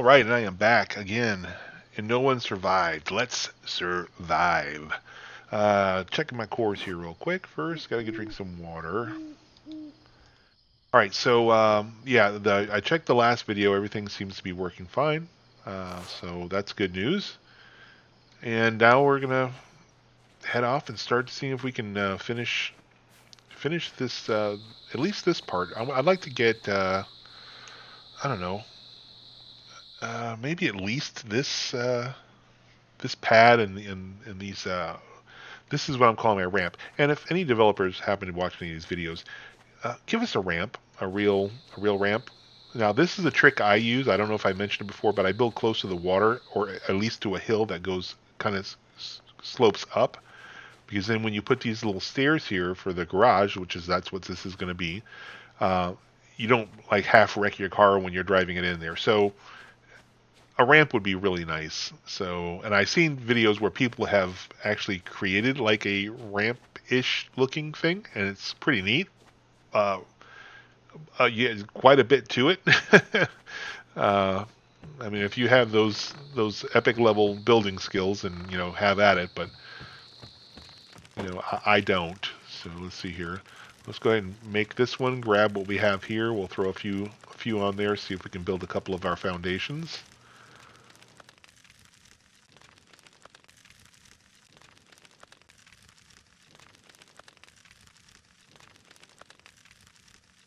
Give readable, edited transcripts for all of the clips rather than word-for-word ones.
All right, and I am back again, and no one survived. Let's survive. Checking my cores here real quick. First, gotta get drink some water. All right, so yeah, I checked the last video. Everything seems to be working fine, so that's good news. And now we're gonna head off and start seeing if we can finish this at least this part. I'd like to get I don't know, maybe at least this pad and these this is what I'm calling my ramp. And if any developers happen to watch any of these videos, give us a ramp, a real ramp. Now this is a trick I use. I don't know if I mentioned it before, but I build close to the water, or at least to a hill that goes kind of slopes up. Because then when you put these little stairs here for the garage, that's what this is going to be, uh, you don't like half wreck your car when you're driving it in there. So a ramp would be really nice. So, and I've seen videos where people have actually created like a ramp-ish looking thing, and it's pretty neat. Uh, yeah, quite a bit to it. uh, I mean, if you have those epic level building skills, and have at it. But I don't. So let's see here. Let's go ahead and make this one. Grab what we have here. We'll throw a few on there. See if we can build a couple of our foundations.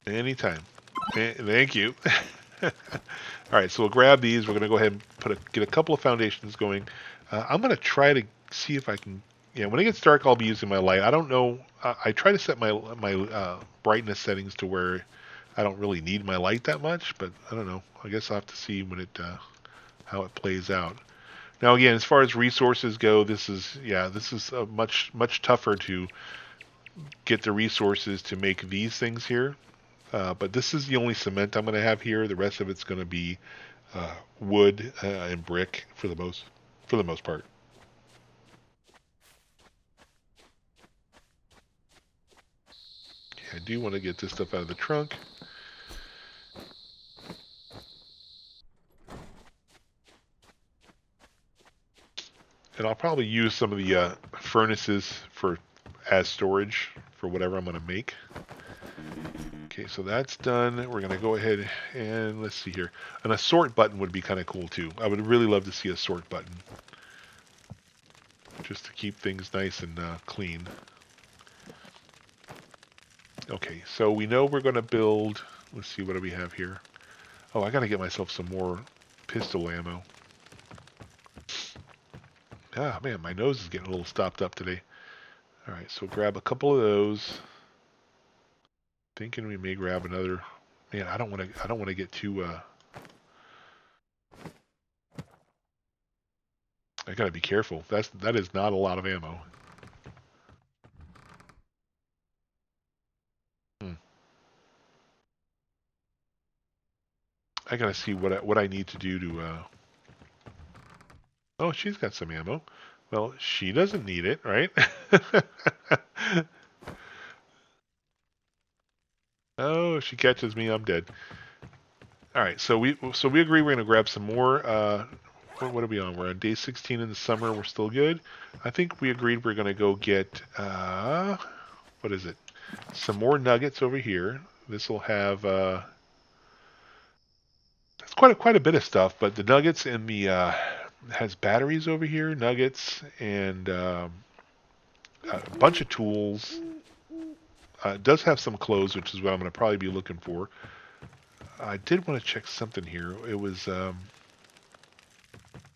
Anytime. Thank you. All right, so we'll grab these. We're going to go ahead and get a couple of foundations going. I'm going to try to see if I can. Yeah, when it gets dark, I'll be using my light. I don't know. I try to set my brightness settings to where I don't really need my light that much, but I don't know. I guess I'll have to see when it how it plays out. Now, again, as far as resources go, this is much tougher to get the resources to make these things here. But this is the only cement I'm going to have here. The rest of it's going to be wood and brick for the most part. I do want to get this stuff out of the trunk. And I'll probably use some of the furnaces as storage for whatever I'm going to make. Okay, so that's done. We're going to go ahead and let's see here. An assort button would be kind of cool too. I would really love to see a sort button. Just to keep things nice and clean. Okay, so we know we're going to build. Let's see, what do we have here? Oh, I got to get myself some more pistol ammo. Ah, man, my nose is getting a little stopped up today. All right, so grab a couple of those. Thinking we may grab another. Man, I don't want to get too. I gotta be careful. That is not a lot of ammo. Hmm. I gotta see what I need to do to. Oh, she's got some ammo. Well, she doesn't need it, right? Oh, she catches me, I'm dead. All right, so we agree we're gonna grab some more. What are we on? We're on day 16 in the summer. We're still good. I think we agreed we're gonna go get what is it? Some more nuggets over here. This will have it's quite a bit of stuff, but the nuggets and the has batteries over here, nuggets, and a bunch of tools. It does have some clothes, which is what I'm going to probably be looking for. I did want to check something here. It was,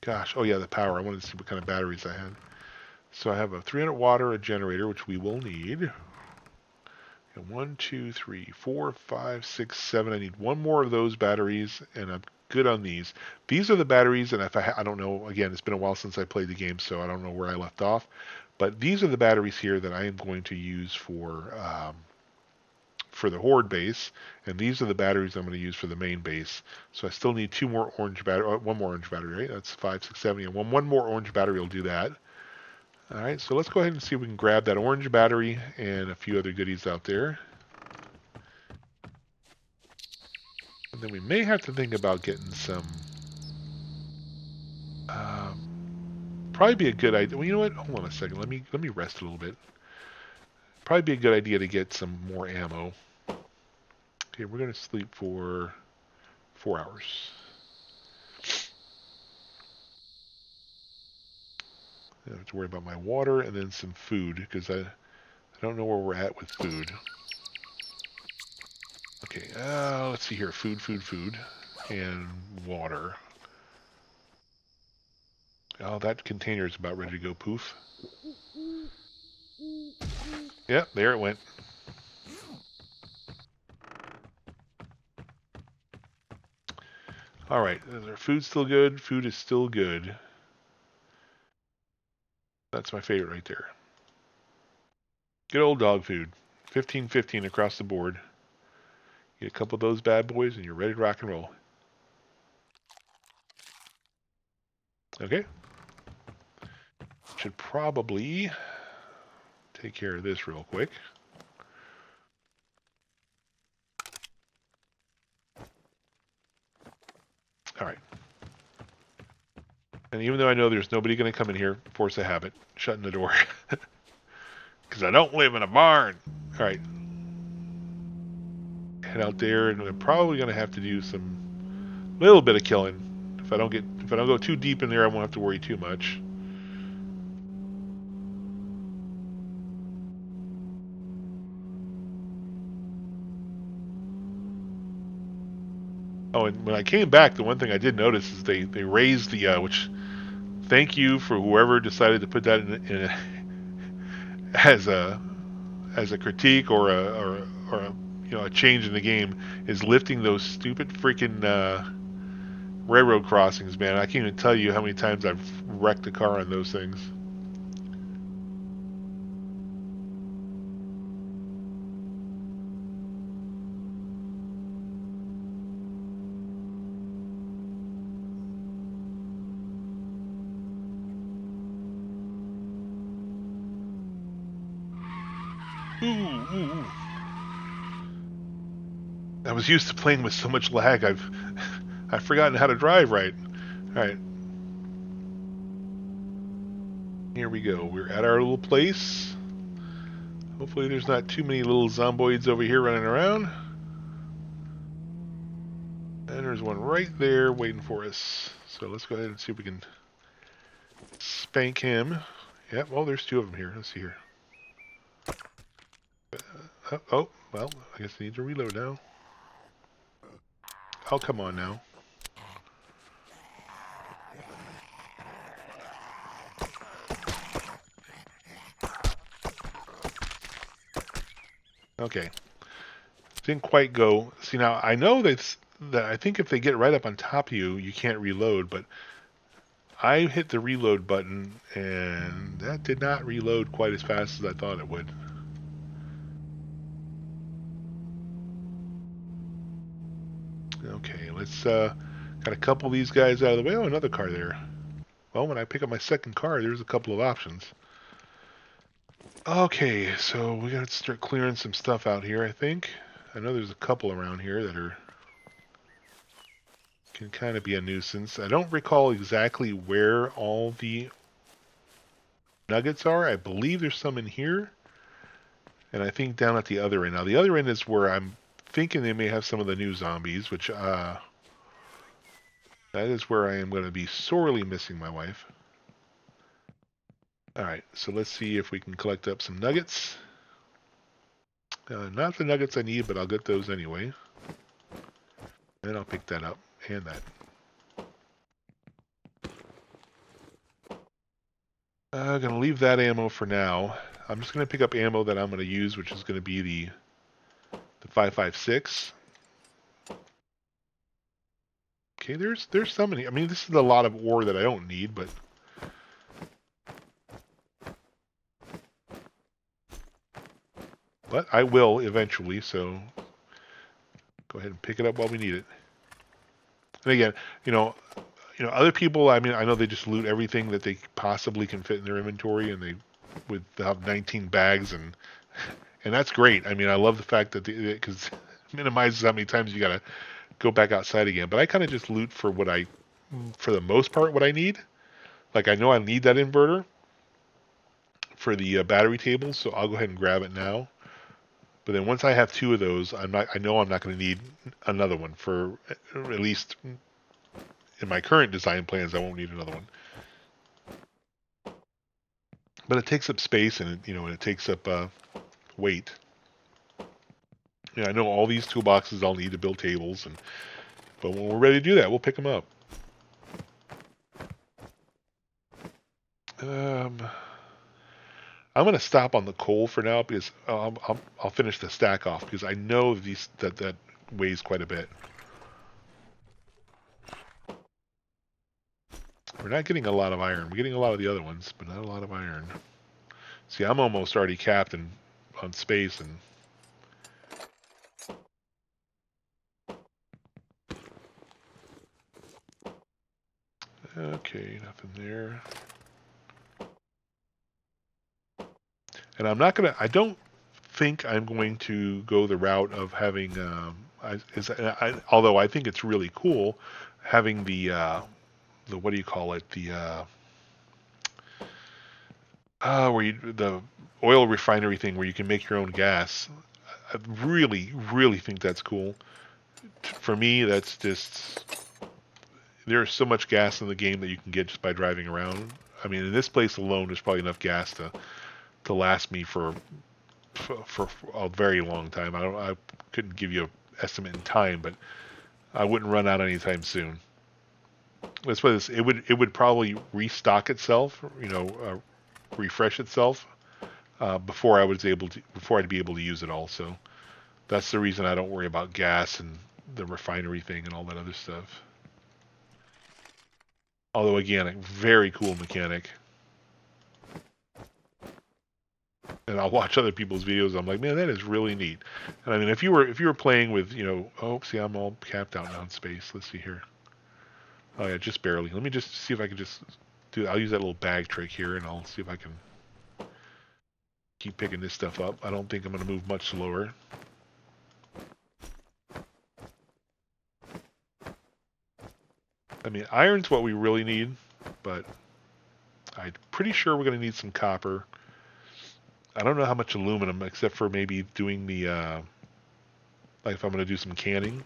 gosh, oh yeah, the power. I wanted to see what kind of batteries I had. So I have a 300 watt, a generator, which we will need. And 1, 2, 3, 4, 5, 6, 7. I need one more of those batteries, and I'm good on these. These are the batteries, and if I don't know, again, it's been a while since I played the game, so I don't know where I left off. But these are the batteries here that I am going to use for the horde base, and these are the batteries I'm going to use for the main base. So I still need two more orange battery, one more orange battery, right? That's 5, 6, 7, and one more orange battery will do that. All right, so let's go ahead and see if we can grab that orange battery and a few other goodies out there. And then we may have to think about getting some probably be a good idea. Well, you know what? Hold on a second. Let me rest a little bit. Probably be a good idea to get some more ammo. Okay, we're gonna sleep for 4 hours. I have to worry about my water and then some food because I don't know where we're at with food. Okay, let's see here. Food, and water. Oh, that container is about ready to go poof. Yep, there it went. All right, is our food still good? Food is still good. That's my favorite right there. Good old dog food. 15-15 across the board. Get a couple of those bad boys and you're ready to rock and roll. Okay. Should probably take care of this real quick. All right. And even though I know there's nobody going to come in here, force a habit, shutting the door. Because I don't live in a barn. All right. Head out there, and I'm probably going to have to do some little bit of killing. If I don't go too deep in there, I won't have to worry too much. Oh, and when I came back, the one thing I did notice is they raised the which. Thank you for whoever decided to put that in as a critique or a change in the game is lifting those stupid freaking railroad crossings, man. I can't even tell you how many times I've wrecked a car on those things. Ooh. I was used to playing with so much lag. I've forgotten how to drive right. All right. Here we go. We're at our little place. Hopefully there's not too many little zomboids over here running around. And there's one right there waiting for us. So let's go ahead and see if we can spank him. Yep, well, there's two of them here. Let's see here. Oh, well, I guess I need to reload now. Oh, come on now. Okay. Didn't quite go. See, now, I know that I think if they get right up on top of you, you can't reload, but I hit the reload button, and that did not reload quite as fast as I thought it would. Okay, let's got a couple of these guys out of the way. Oh, another car there. Well, when I pick up my second car, there's a couple of options. Okay, so we gotta start clearing some stuff out here, I think. I know there's a couple around here that can kind of be a nuisance. I don't recall exactly where all the nuggets are. I believe there's some in here. And I think down at the other end. Now, the other end is where I'm thinking they may have some of the new zombies, which, that is where I am going to be sorely missing my wife. Alright, so let's see if we can collect up some nuggets. Not the nuggets I need, but I'll get those anyway. And I'll pick that up, and that. I'm going to leave that ammo for now. I'm just going to pick up ammo that I'm going to use, which is going to be the 5.56. Okay, there's some in here. I mean, this is a lot of ore that I don't need, but I will eventually, so go ahead and pick it up while we need it. And again, other people, I mean, I know they just loot everything that they possibly can fit in their inventory, and they have 19 bags, and that's great. I mean, I love the fact that because it minimizes how many times you gotta go back outside again. But I kind of just loot for the most part, what I need. Like I know I need that inverter for the battery tables, so I'll go ahead and grab it now. But then once I have two of those, I know I'm not going to need another one for at least in my current design plans. I won't need another one. But it takes up space and it takes up weight. I know all these toolboxes I'll need to build tables, but when we're ready to do that, we'll pick them up. I'm going to stop on the coal for now because I'll finish the stack off because I know that weighs quite a bit. We're not getting a lot of iron. We're getting a lot of the other ones, but not a lot of iron. See, I'm almost already capped on space and. Okay, nothing there. And I don't think I'm going to go the route of having, although I think it's really cool, having the what do you call it? The oil refinery thing where you can make your own gas. I really, really think that's cool. For me, that's just, there's so much gas in the game that you can get just by driving around. I mean, in this place alone, there's probably enough gas to last me for a very long time. I couldn't give you an estimate in time, but I wouldn't run out anytime soon. Let's put this: it would probably restock itself, refresh itself before I'd be able to use it all. So that's the reason I don't worry about gas and the refinery thing and all that other stuff. Although again, a very cool mechanic. And I'll watch other people's videos. I'm like, man, that is really neat. And I mean, if you were playing with, oh, see, I'm all capped out now in space. Let's see here. Oh yeah, just barely. Let me just see if I can just do. I'll use that little bag trick here, and I'll see if I can keep picking this stuff up. I don't think I'm going to move much slower. I mean, iron's what we really need, but I'm pretty sure we're going to need some copper. I don't know how much aluminum, except for maybe doing the, like if I'm going to do some canning,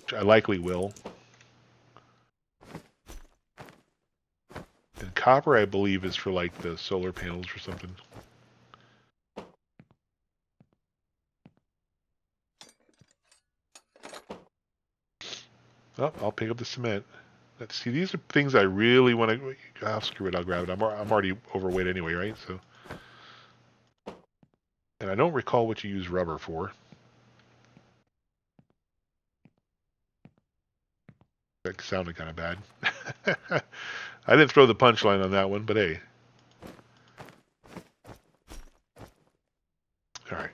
which I likely will. And copper, I believe, is for like the solar panels or something. Oh, I'll pick up the cement. Let's see, these are things I really want to. Oh, screw it, I'll grab it. I'm already overweight anyway, right? So, and I don't recall what you use rubber for. That sounded kind of bad. I didn't throw the punchline on that one, but hey. All right.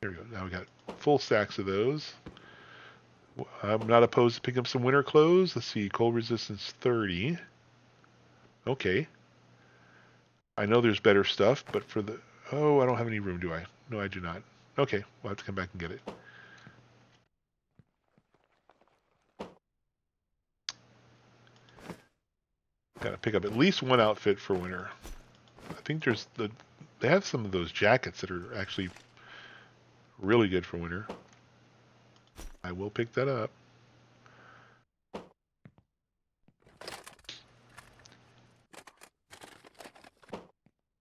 There we go. Now we got full stacks of those. I'm not opposed to picking up some winter clothes. Let's see. Cold resistance 30. Okay. I know there's better stuff, but for the... Oh, I don't have any room, do I? No, I do not. Okay. We'll have to come back and get it. Gotta pick up at least one outfit for winter. I think they have some of those jackets that are actually really good for winter. I will pick that up.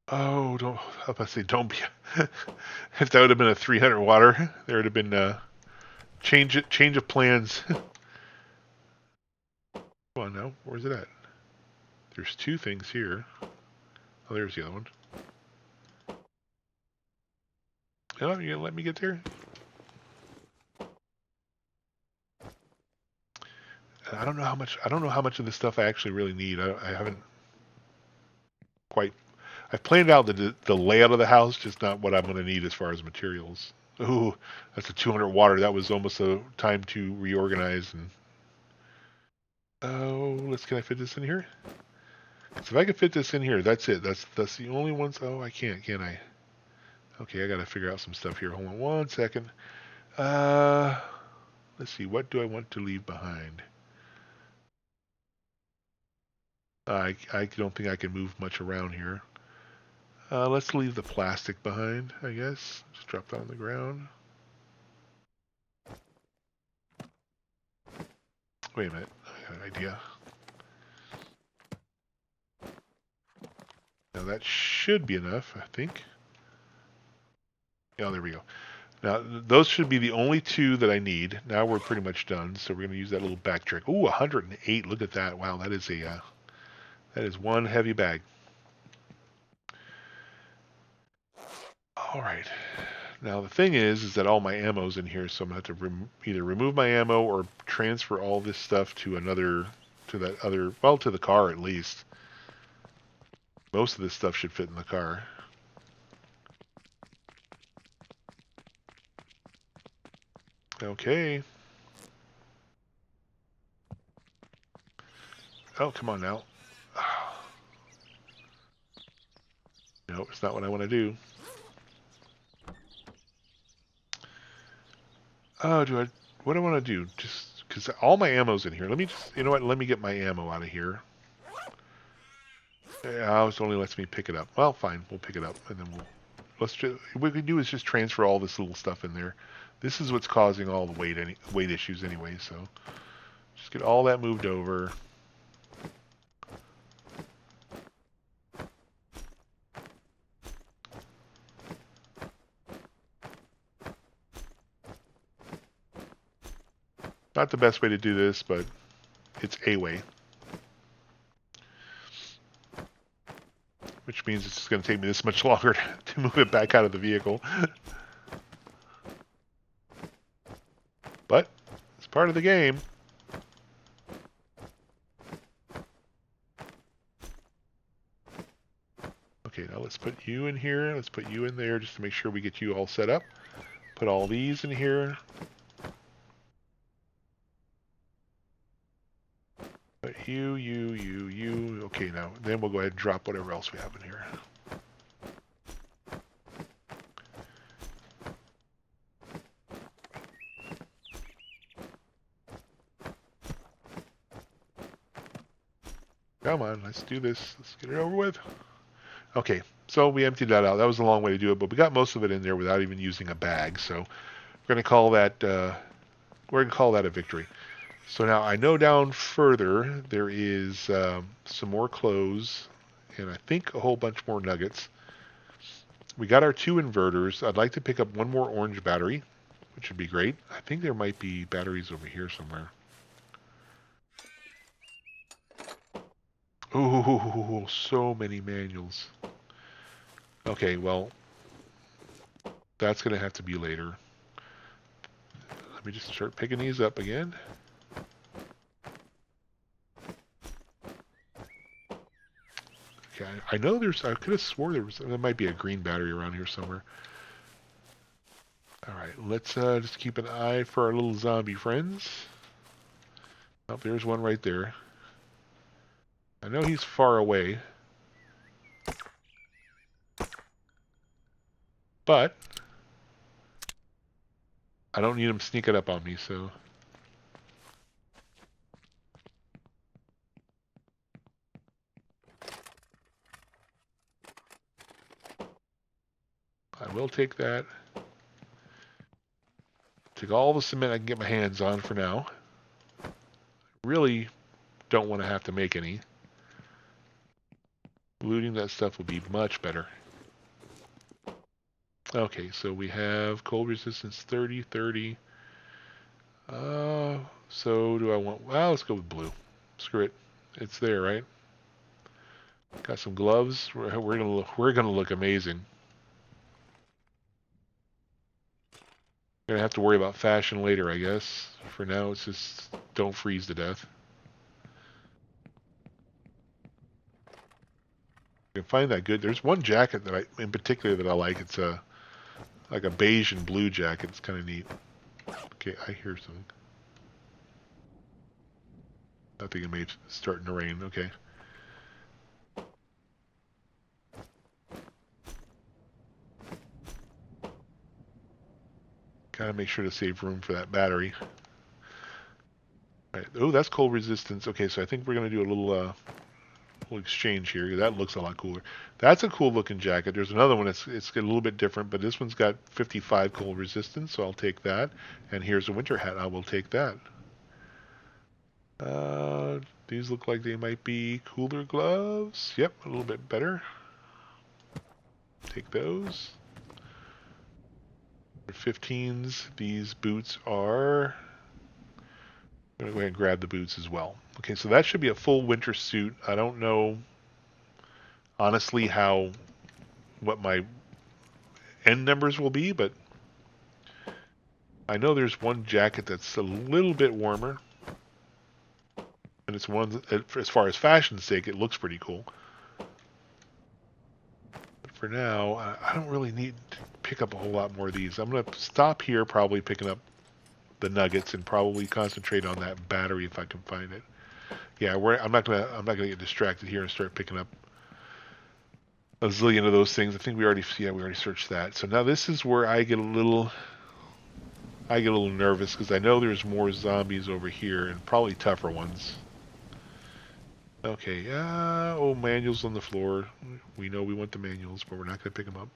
Oh, don't. I was about to say, don't be. If that would have been a 300 water, there would have been change of plans. Come on now, where's it at? There's two things here. Oh, there's the other one. Oh, you gonna let me get there? I don't know how much. I don't know how much of this stuff I actually really need. I haven't quite. I've planned out the layout of the house, just not what I'm going to need as far as materials. Ooh, that's a 200 water. That was almost a time to reorganize. And oh, can I fit this in here? So if I can fit this in here, that's it. That's the only ones. Oh, I can't, can I? Okay, I got to figure out some stuff here. Hold on 1 second. Let's see. What do I want to leave behind? I don't think I can move much around here. Let's leave the plastic behind, I guess. Just drop that on the ground. Wait a minute. I got an idea. Now that should be enough, I think. Yeah, there we go. Now, those should be the only two that I need. Now we're pretty much done, so we're going to use that little back trick. Ooh, 108. Look at that. Wow, that is that is one heavy bag. All right. Now the thing is that all my ammo's in here, so I'm going to have to either remove my ammo or transfer all this stuff to that other, well, to the car at least. Most of this stuff should fit in the car. Okay. Oh, come on now. No, it's not what I want to do. Oh, what do I want to do? Just, because all my ammo's in here. Let me just, you know what? Let me get my ammo out of here. Yeah, it only lets me pick it up. Well, fine. We'll pick it up, and then what we can do is just transfer all this little stuff in there. This is what's causing all the weight issues anyway, so just get all that moved over. Not the best way to do this, but it's a way. Which means it's just going to take me this much longer to move it back out of the vehicle. But it's part of the game. Okay, now let's put you in here. Let's put you in there just to make sure we get you all set up. Put all these in here. Put you. Okay, now then we'll go ahead and drop whatever else we have in here. Come on, let's do this. Let's get it over with. Okay, so we emptied that out. That was a long way to do it, but we got most of it in there without even using a bag. So we're gonna call that a victory. So now I know down further there is some more clothes and I think a whole bunch more nuggets. We got our 2 inverters. I'd like to pick up one more orange battery, which would be great. I think there might be batteries over here somewhere. Oh, so many manuals. Okay, well, that's going to have to be later. Let me just start picking these up again. Okay, I know I could have swore there might be a green battery around here somewhere. Alright, let's just keep an eye for our little zombie friends. Oh, there's one right there. I know he's far away. But I don't need him sneaking up on me, so... I will take that. Take all the cement I can get my hands on for now. Really don't want to have to make any. Looting that stuff will be much better. Okay, so we have cold resistance 30, 30. So do I want... Well, let's go with blue. Screw it. It's there, right? Got some gloves. We're gonna look amazing. Gonna have to worry about fashion later, I guess. For now, it's just don't freeze to death. You can find that good. There's one jacket that in particular that I like. It's like a beige and blue jacket. It's kind of neat. Okay, I hear something. I think it may be starting to rain. Okay. Gotta make sure to save room for that battery. All right. Oh, that's cold resistance. Okay, so I think we're gonna do a little we'll exchange here. That looks a lot cooler. That's a cool looking jacket. There's another one. It's a little bit different, but this one's got 55 cold resistance, so I'll take that. And here's a winter hat. I will take that. These look like they might be cooler gloves. Yep, a little bit better. Take those. For 15s, these boots are... I'm going to go ahead and grab the boots as well. Okay, so that should be a full winter suit. I don't know, honestly, what my end numbers will be, but I know there's one jacket that's a little bit warmer. And it's one that, as far as fashion's sake, it looks pretty cool. But for now, I don't really need to pick up a whole lot more of these. I'm going to stop here, probably picking up the nuggets, and probably concentrate on that battery if I can find it. Yeah, I'm not gonna get distracted here and start picking up a zillion of those things. I think we already searched that. So now this is where I get a little nervous because I know there's more zombies over here and probably tougher ones. Okay, oh, manuals on the floor. We know we want the manuals, but we're not gonna pick them up.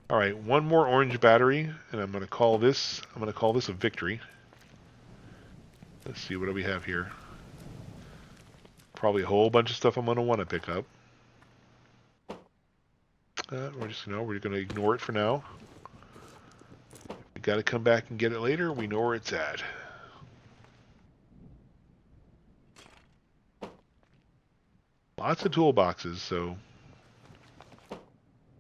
All right, one more orange battery, and I'm gonna call this a victory. Let's see, what do we have here? Probably a whole bunch of stuff I'm gonna want to pick up. We're gonna ignore it for now. We gotta come back and get it later. We know where it's at. Lots of toolboxes, so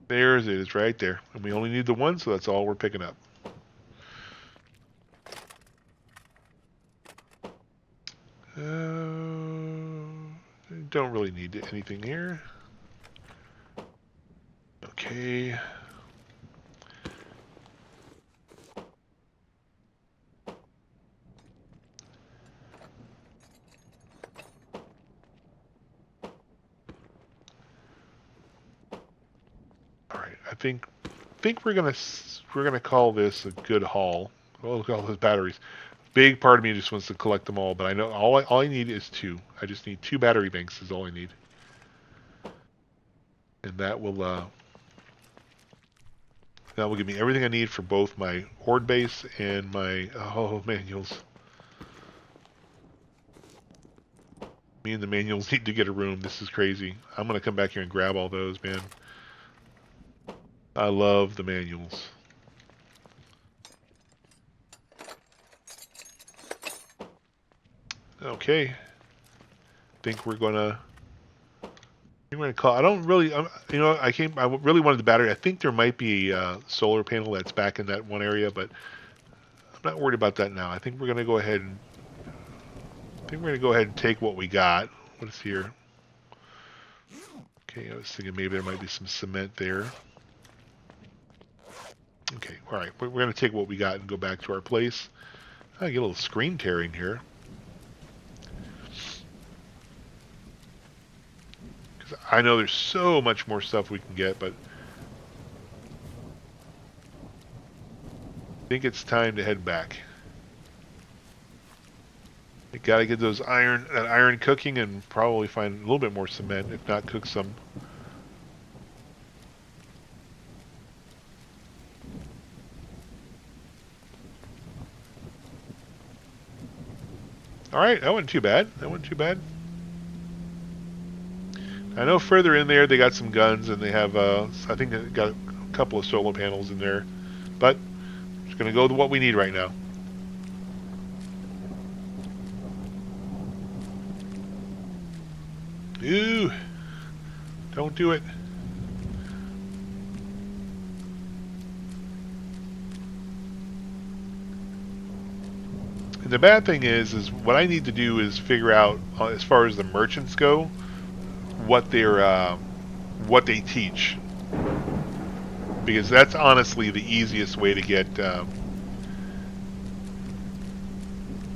there's it is right there. And we only need the one, so that's all we're picking up. Don't really need anything here. Okay. All right, I think we're gonna call this a good haul. Oh, look at all those batteries. Big part of me just wants to collect them all, but I know all I need is 2. I just need 2 battery banks is all I need, and that will give me everything I need for both my horde base and my manuals. Me and the manuals need to get a room. This is crazy. I'm gonna come back here and grab all those, man. I love the manuals. Okay. I think we're gonna call. I don't really, I really wanted the battery. I think there might be a solar panel that's back in that one area, but I'm not worried about that now. I think we're gonna go ahead and take what we got. What's here? Okay, I was thinking maybe there might be some cement there. Okay, all right. We're gonna take what we got and go back to our place. I get a little screen tearing here. I know there's so much more stuff we can get, but I think it's time to head back. You gotta get that iron cooking and probably find a little bit more cement, if not cook some. Alright, that wasn't too bad. I know further in there they got some guns and they have, I think they got a couple of solar panels in there. But, I'm just going to go to what we need right now. Ooh, don't do it. And the bad thing is what I need to do is figure out, as far as the merchants go, what they teach, because that's honestly the easiest way to get to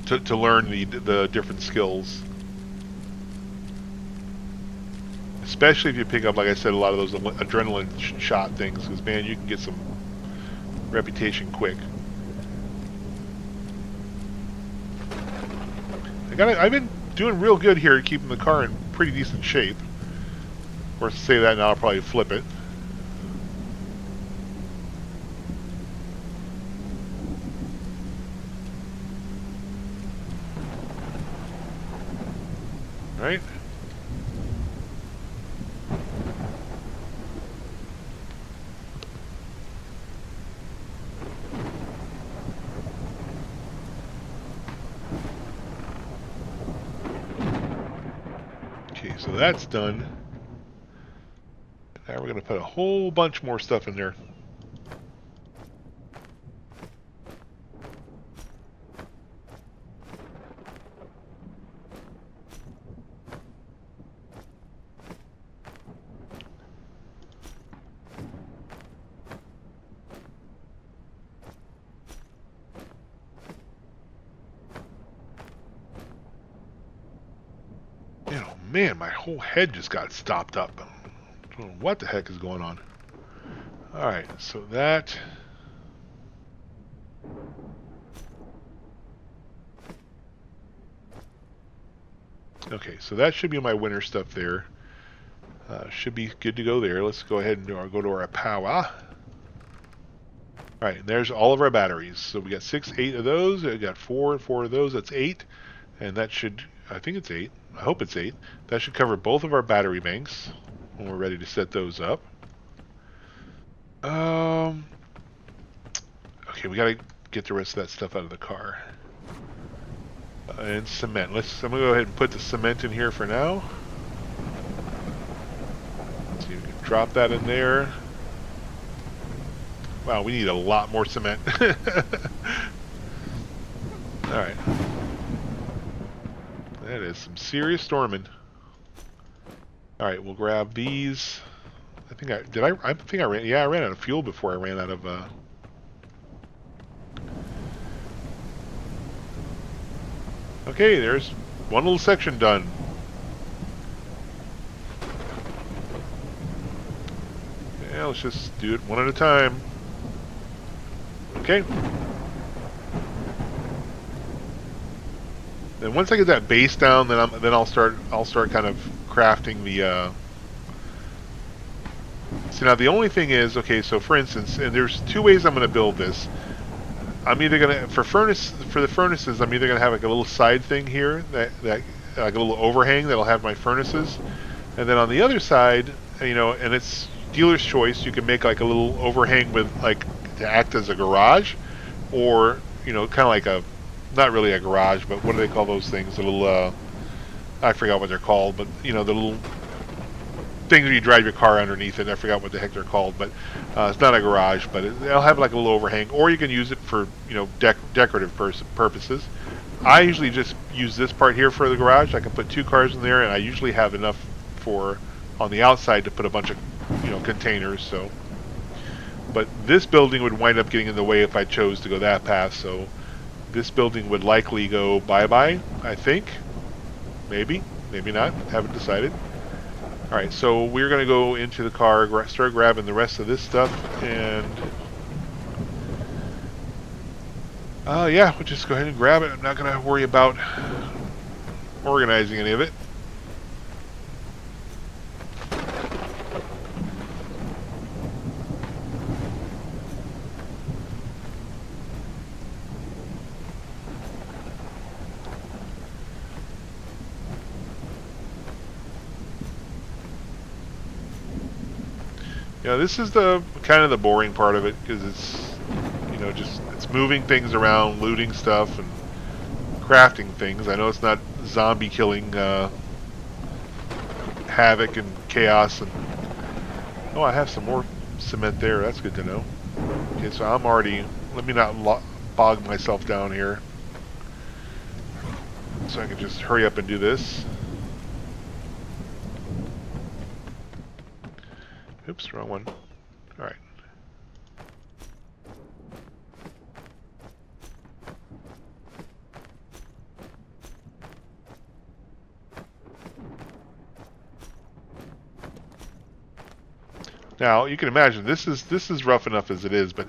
learn the different skills, especially if you pick up, like I said, a lot of those adrenaline shot things, because man, you can get some reputation quick. I've been doing real good here, keeping the car in pretty decent shape. Of course, to say that now, I'll probably flip it. Right? Okay, so that's done. Now we're going to put a whole bunch more stuff in there. Man, my whole head just got stopped up. I don't know what the heck is going on. Alright, so that... Okay, so that should be my winter stuff there. Should be good to go there. Let's go ahead and go to our power. Alright, there's all of our batteries. So we got 6, 8 of those. We got 4 and 4 of those. That's 8. And that should... I think it's 8. I hope it's 8. That should cover both of our battery banks when we're ready to set those up. Okay, we gotta get the rest of that stuff out of the car. And cement. I'm gonna go ahead and put the cement in here for now. So you can drop that in there. Wow, we need a lot more cement. Alright. That is some serious storming. Alright, we'll grab these. I think I ran, yeah, I ran out of fuel before I ran out of, Okay, there's one little section done. Yeah, let's just do it one at a time. Okay. Then once I get that base down, then I'll start kind of crafting the. See, now the only thing is, okay, so for instance, and there's two ways I'm going to build this. I'm either gonna for the furnaces, I'm either gonna have like a little side thing here that like a little overhang that'll have my furnaces, and then on the other side, you know, and it's dealer's choice. You can make like a little overhang with like to act as a garage, or you know, kind of like a not really a garage, but what do they call those things? A little I forgot what they're called, but you know, the little things where you drive your car underneath it. I forgot what the heck they're called, but it's not a garage, but it'll have like a little overhang, or you can use it for, you know, decorative purposes. I usually just use this part here for the garage. I can put 2 cars in there, and I usually have enough for on the outside to put a bunch of, you know, containers. So, but this building would wind up getting in the way if I chose to go that path. So this building would likely go bye-bye, I think. Maybe not. Haven't decided. Alright, so we're going to go into the car, start grabbing the rest of this stuff, and... yeah, we'll just go ahead and grab it. I'm not going to worry about organizing any of it. Yeah, this is the kind of the boring part of it, because it's, you know, just it's moving things around, looting stuff, and crafting things. I know it's not zombie killing havoc and chaos. And oh, I have some more cement there. That's good to know. Okay, so I'm already. Let me not bog myself down here, so I can just hurry up and do this. Oops, wrong one. Alright. Now, you can imagine this is rough enough as it is, but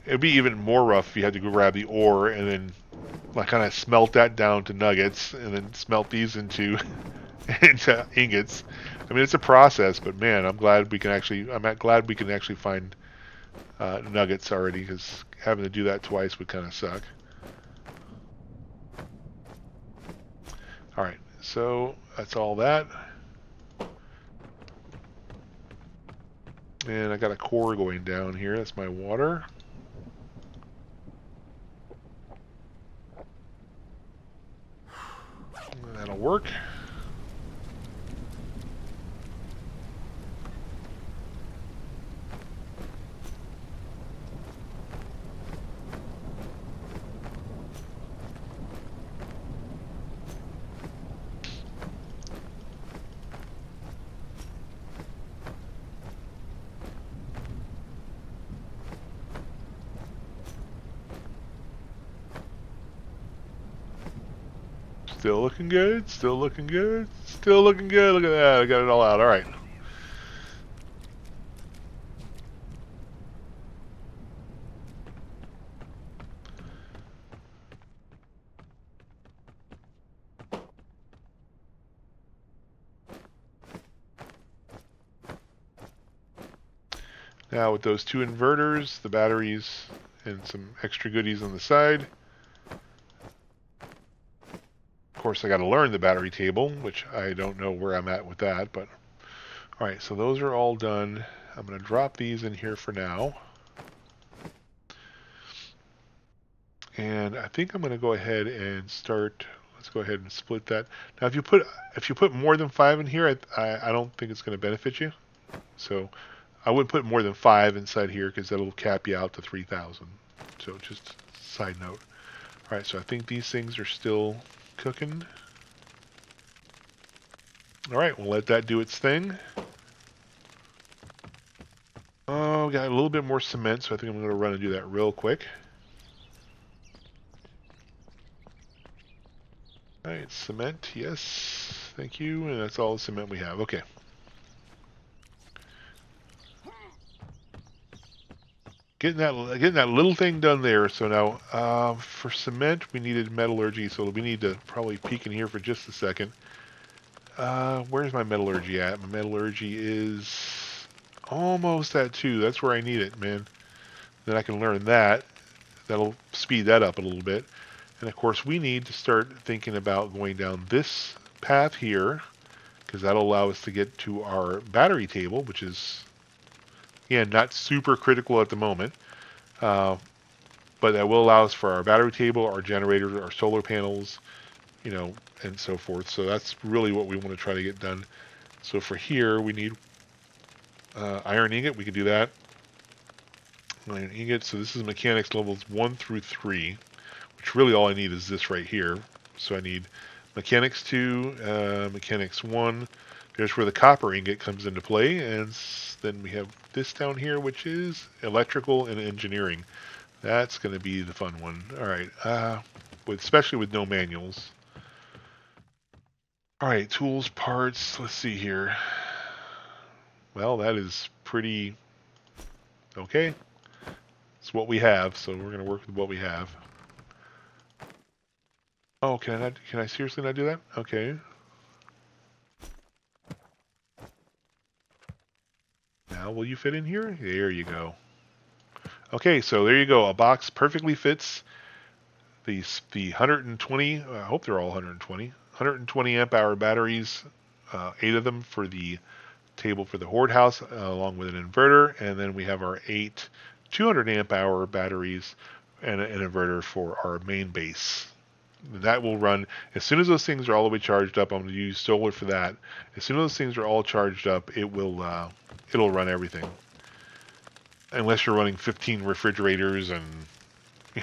it'd be even more rough if you had to go grab the ore and then I kind of smelt that down to nuggets, and then smelt these into into ingots. I mean, it's a process, but man, I'm glad we can actually. Glad we can actually find nuggets already, because having to do that twice would kind of suck. All right, so that's all that. And I got a core going down here. That's my water. That'll work. Still looking good. Still looking good. Still looking good. Look at that. I got it all out. All right. Now with those two inverters, the batteries, and some extra goodies on the side. Of course, I got to learn the battery table, which I don't know where I'm at with that. But all right, so those are all done. I'm going to drop these in here for now. And I think I'm going to go ahead and start. Let's go ahead and split that. Now, if you put more than 5 in here, I don't think it's going to benefit you. So I wouldn't put more than 5 inside here, because that'll cap you out to 3,000. So just side note. All right, so I think these things are still cooking. All right, we'll let that do its thing. Oh, got a little bit more cement, so I think I'm going to run and do that real quick. All right, cement, yes, thank you, and that's all the cement we have. Okay. Getting that little thing done there. So now, for cement, we needed metallurgy, so we need to probably peek in here for just a second. Where's my metallurgy at? My metallurgy is almost at 2. That's where I need it, man. Then I can learn that. That'll speed that up a little bit. And of course, we need to start thinking about going down this path here, because that'll allow us to get to our battery table, which is, again, not super critical at the moment. But that will allow us for our battery table, our generators, our solar panels, and so forth. So that's really what we want to try to get done. So for here, we need iron ingot. We can do that. Iron ingot. So this is mechanics levels 1 through 3, which really all I need is this right here. So I need mechanics 2, mechanics 1. There's where the copper ingot comes into play. And then we have this down here, which is electrical and engineering. That's going to be the fun one. All right, especially with no manuals. All right, tools, parts. Let's see here. Well, that is pretty okay. It's what we have, so we're going to work with what we have. Oh, can I seriously not do that? Okay. Now, will you fit in here? There you go. Okay, so there you go. A box perfectly fits the 120. I hope they're all 120. 120 amp hour batteries, 8 of them for the table for the horde house, along with an inverter, and then we have our 8 200 amp hour batteries and an inverter for our main base. That will run as soon as those things are all the way charged up. I'm going to use solar for that. As soon as those things are all charged up, it'll run everything. Unless you're running 15 refrigerators and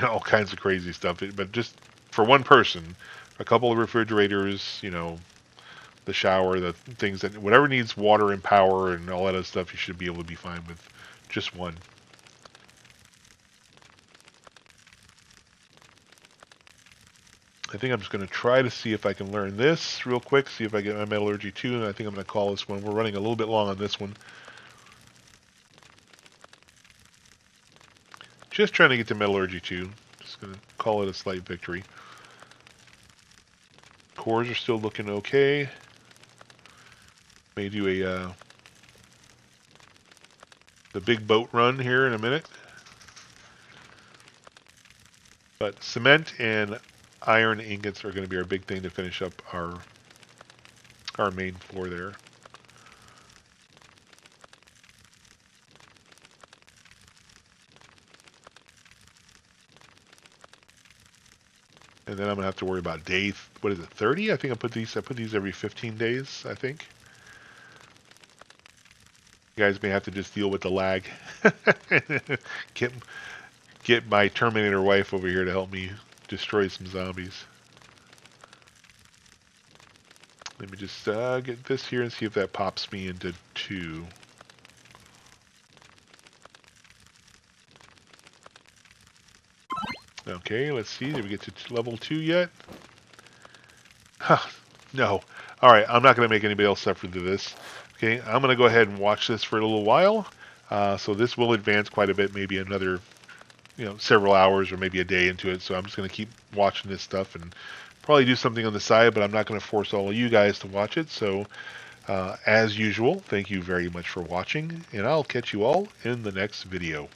all kinds of crazy stuff. But just for one person, a couple of refrigerators, the shower, the things that whatever needs water and power and all that other stuff, you should be able to be fine with just one. I think I'm just going to try to see if I can learn this real quick, see if I get my metallurgy 2, and I think I'm going to call this one. We're running a little bit long on this one. Just trying to get to metallurgy 2. Just going to call it a slight victory. cores are still looking okay. May do a the big boat run here in a minute. But cement and iron ingots are going to be our big thing to finish up our main floor there. And then I'm gonna have to worry about day, what is it, 30? I think I put these every 15 days, I think. You guys may have to just deal with the lag. get get my Terminator wife over here to help me destroy some zombies. Let me just get this here and see if that pops me into 2. Okay, let's see. Did we get to level 2 yet? Huh, no. Alright, I'm not going to make anybody else suffer through this. Okay, I'm going to go ahead and watch this for a little while. So this will advance quite a bit, maybe another, several hours or maybe a day into it. So I'm just going to keep watching this stuff and probably do something on the side, but I'm not going to force all of you guys to watch it. So as usual, thank you very much for watching, and I'll catch you all in the next video.